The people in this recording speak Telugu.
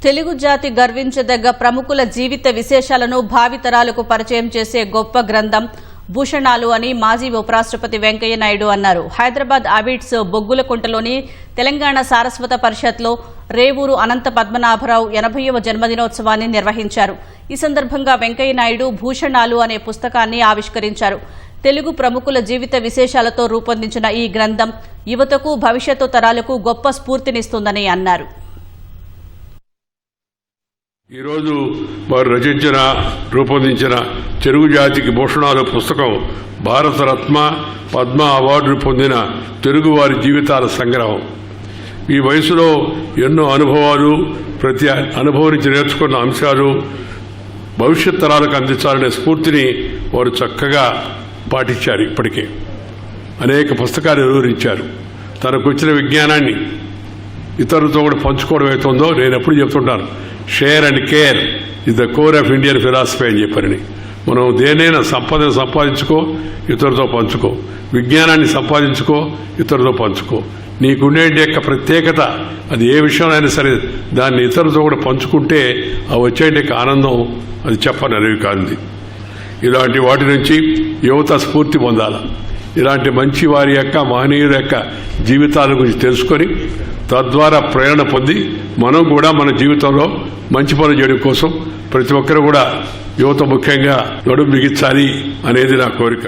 తెలుగు జాతి గర్వించదగ్గ ప్రముఖుల జీవిత విశేషాలను భావితరాలకు పరిచయం చేసే గొప్ప గ్రంథం భూషణాలు అని మాజీ ఉపరాష్ట్రపతి వెంకయ్య నాయుడు అన్నారు. హైదరాబాద్ అబిడ్స్ బొగ్గులకుంటలోని తెలంగాణ సారస్వత పరిషత్లో రేవూరు అనంత పద్మనాభరావు 80వ జన్మదినోత్సవాన్ని నిర్వహించారు. ఈ సందర్భంగా వెంకయ్య నాయుడు భూషణాలు అనే పుస్తకాన్ని ఆవిష్కరించారు. తెలుగు ప్రముఖుల జీవిత విశేషాలతో రూపొందించిన ఈ గ్రంథం యువతకు భవిష్యత్తు తరాలకు గొప్ప స్ఫూర్తినిస్తుందని అన్నారు. ఈరోజు వారు రూపొందించిన తెలుగు జాతికి భూషణాలు పుస్తకం భారతరత్న పద్మ అవార్డులు పొందిన తెలుగువారి జీవితాల సంగ్రహం. ఈ వయసులో ఎన్నో అనుభవాలు, ప్రతి అనుభవం నుంచి నేర్చుకున్న అంశాలు భవిష్యత్ తరాలకు అందించాలనే స్ఫూర్తిని వారు చక్కగా పాటించారు. ఇప్పటికే అనేక పుస్తకాలు వివరించారు. తనకు వచ్చిన విజ్ఞానాన్ని ఇతరులతో కూడా పంచుకోవడం అవుతుందో నేను ఎప్పుడు చెప్తుంటాను, share and care is the core of Indian philosophy అని చెప్పారని. మనం దేనైనా సంపదను సంపాదించుకో, ఇతరులతో పంచుకో, విజ్ఞానాన్ని సంపాదించుకో, ఇతరులతో పంచుకో. నీకుండే యొక్క ప్రత్యేకత అది ఏ విషయంలో సరే దాన్ని ఇతరులతో కూడా పంచుకుంటే ఆ వచ్చే ఆనందం అది చెప్పనరివి కాదు. ఇలాంటి వాటి నుంచి యువత స్ఫూర్తి పొందాలి. ఇలాంటి మంచి వారి యొక్క మహనీయుల యొక్క జీవితాల గురించి తెలుసుకొని తద్వారా ప్రేరణ పొంది మనం కూడా మన జీవితంలో మంచి పనులు చేయడం కోసం ప్రతి ఒక్కరు కూడా యువత ముఖ్యంగా నడుం బిగించాలి అనేది నా కోరిక.